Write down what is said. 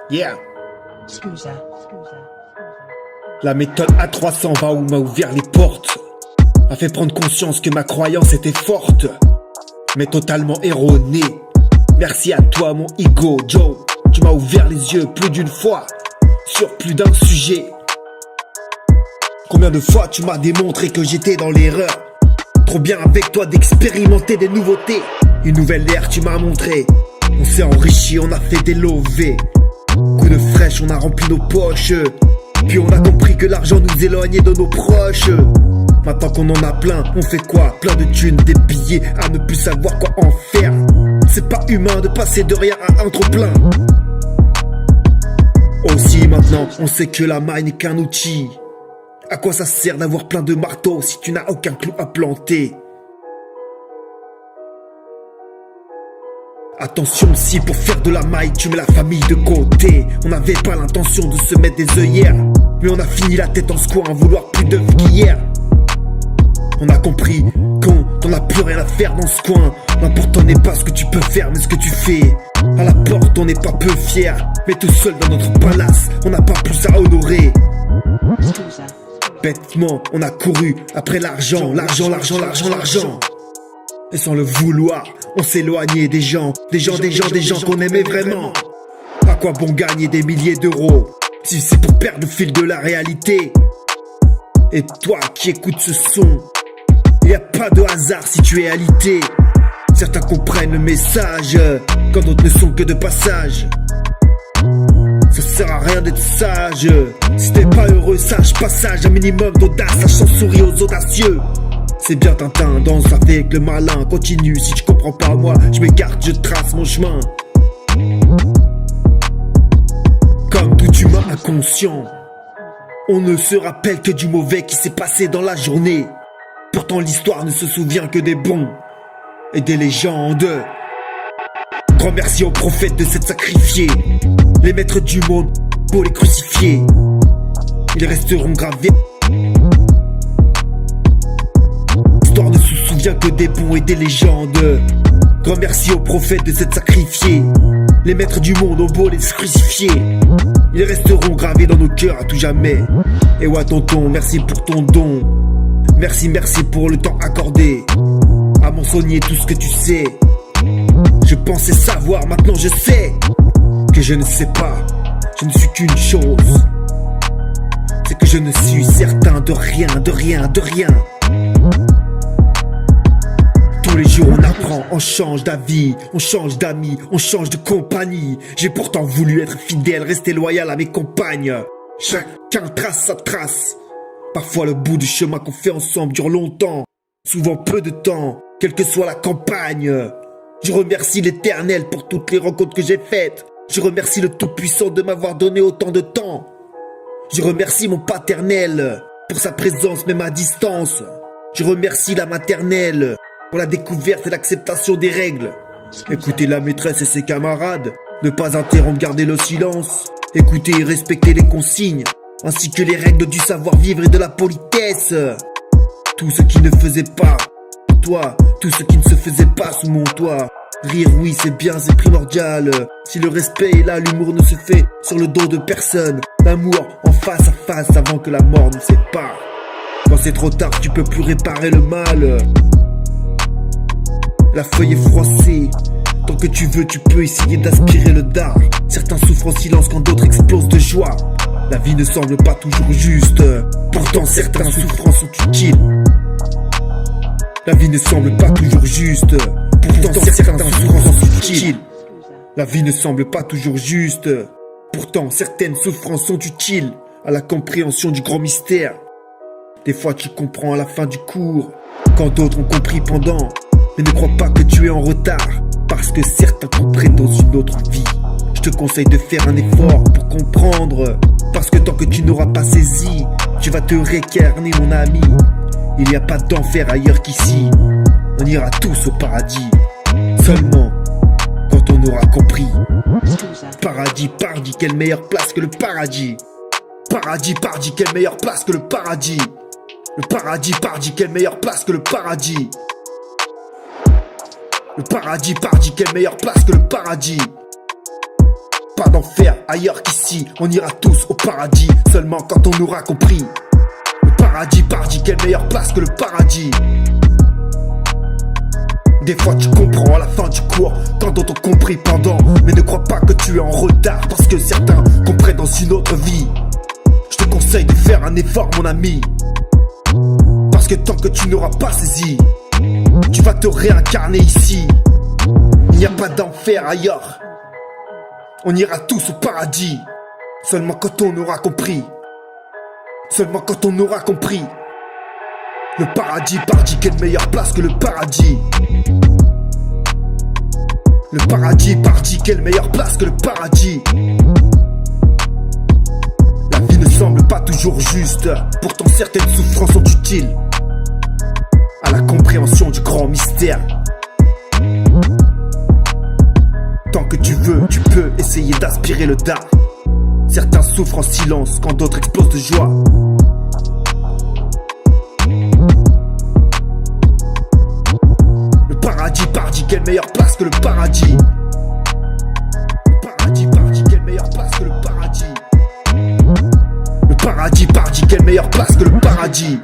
Yeah. Scusa. La méthode A300 va où m'a ouvert les portes. M'a fait prendre conscience que ma croyance était forte, mais totalement erronée. Merci à toi mon ego Joe. Tu m'as ouvert les yeux plus d'une fois sur plus d'un sujet. Combien de fois tu m'as démontré que j'étais dans l'erreur. Trop bien avec toi d'expérimenter des nouveautés. Une nouvelle ère tu m'as montré. On s'est enrichi, on a fait des lovés. Coup de fraîche, on a rempli nos poches. Puis on a compris que l'argent nous éloignait de nos proches. Maintenant qu'on en a plein, on fait quoi? Plein de thunes, des billets, à ne plus savoir quoi en faire. C'est pas humain de passer de rien à un trop plein. Aussi maintenant, on sait que la maille n'est qu'un outil. À quoi ça sert d'avoir plein de marteaux si tu n'as aucun clou à planter? Attention si pour faire de la maille tu mets la famille de côté. On n'avait pas l'intention de se mettre des œillères, mais on a fini la tête en se coin à vouloir plus d'œufs qu'hier. On a compris qu'on t'en a plus rien à faire dans ce coin. L'important n'est pas ce que tu peux faire mais ce que tu fais. À la porte on n'est pas peu fiers, mais tout seul dans notre palace on n'a pas plus à honorer. Bêtement on a couru après l'argent. Et sans le vouloir, on s'éloignait des gens qu'on aimait vraiment. À quoi bon gagner des milliers d'euros si c'est pour perdre le fil de la réalité? Et toi qui écoutes ce son, y a pas de hasard si tu es alité. Certains comprennent le message, quand d'autres ne sont que de passage. Ça sert à rien d'être sage. Si t'es pas heureux, sache passage. Un minimum d'audace, sachant sourire aux audacieux. C'est bien Tintin, danse avec le malin. Continue, si tu comprends pas moi, je m'écarte, je trace mon chemin. Comme tout humain inconscient, on ne se rappelle que du mauvais qui s'est passé dans la journée. Pourtant l'histoire ne se souvient que des bons et des légendes. Grand merci aux prophètes de s'être sacrifiés. Les maîtres du monde, pour les crucifier, ils resteront gravés. L'histoire ne se souvient que des bons et des légendes. Grand merci aux prophètes de s'être sacrifiés. Les maîtres du monde ont beau les crucifier, ils resteront gravés dans nos cœurs à tout jamais. Et ouais tonton, merci pour ton don. Merci pour le temps accordé à mentionner tout ce que tu sais. Je pensais savoir, maintenant je sais que je ne sais pas. Je ne suis qu'une chose, c'est que je ne suis certain de rien. Tous les jours on apprend, on change d'avis, on change d'amis, on change de compagnie. J'ai pourtant voulu être fidèle, rester loyal à mes compagnes. Chacun trace sa trace. Parfois le bout du chemin qu'on fait ensemble dure longtemps, souvent peu de temps, quelle que soit la campagne. Je remercie l'Éternel pour toutes les rencontres que j'ai faites. Je remercie le Tout-Puissant de m'avoir donné autant de temps. Je remercie mon paternel pour sa présence même à distance. Je remercie la maternelle pour la découverte et l'acceptation des règles. Écouter la maîtresse et ses camarades, ne pas interrompre, garder le silence. Écouter et respecter les consignes, ainsi que les règles du savoir-vivre et de la politesse. Tout ce qui ne faisait pas toi, tout ce qui ne se faisait pas sous mon toit. Rire oui c'est bien, c'est primordial. Si le respect est là, l'humour ne se fait sur le dos de personne. L'amour en face à face avant que la mort nous sépare. Quand c'est trop tard tu peux plus réparer le mal. La feuille est froissée, tant que tu veux tu peux essayer d'aspirer le dard. Certains souffrent en silence quand d'autres explosent de joie. La vie ne semble pas toujours juste, pourtant certaines souffrances sont utiles. La vie ne semble pas toujours juste, pourtant certaines souffrances sont utiles. La vie ne semble pas toujours juste, pourtant certaines souffrances sont utiles à la compréhension du grand mystère. Des fois tu comprends à la fin du cours, quand d'autres ont compris pendant. Mais ne crois pas que tu es en retard, parce que certains comprennent dans une autre vie. Je te conseille de faire un effort pour comprendre, parce que tant que tu n'auras pas saisi, tu vas te réincarner mon ami. Il n'y a pas d'enfer ailleurs qu'ici, on ira tous au paradis. Seulement quand on aura compris. Paradis, quelle meilleure place que le paradis. paradis, pardi, quelle meilleure place que le paradis. Le paradis, pardi, quelle meilleure place que le paradis. Le paradis, pardi, quelle meilleure place que le paradis. Pas d'enfer ailleurs qu'ici, on ira tous au paradis, seulement quand on aura compris. Le paradis, pardi, quelle meilleure place que le paradis. Des fois tu comprends à la fin du cours, quand d'autres ont compris pendant. Mais ne crois pas que tu es en retard, parce que certains comprennent dans une autre vie. Je te conseille de faire un effort mon ami, parce que tant que tu n'auras pas saisi, tu vas te réincarner ici. Il n'y a pas d'enfer ailleurs, on ira tous au paradis, seulement quand on aura compris. Seulement quand on aura compris. Le paradis, pardi, quelle meilleure place que le paradis. Le paradis, pardi, quelle meilleure place que le paradis. La vie ne semble pas toujours juste, pourtant certaines souffrances sont utiles à la compréhension du grand mystère. Tant que tu veux, tu peux essayer d'aspirer le dard. Certains souffrent en silence quand d'autres explosent de joie. Le paradis, pardi, quelle meilleure place que le paradis. Le paradis, pardi, quelle meilleure place que le paradis. Le paradis, pardi, quelle meilleure place que le paradis.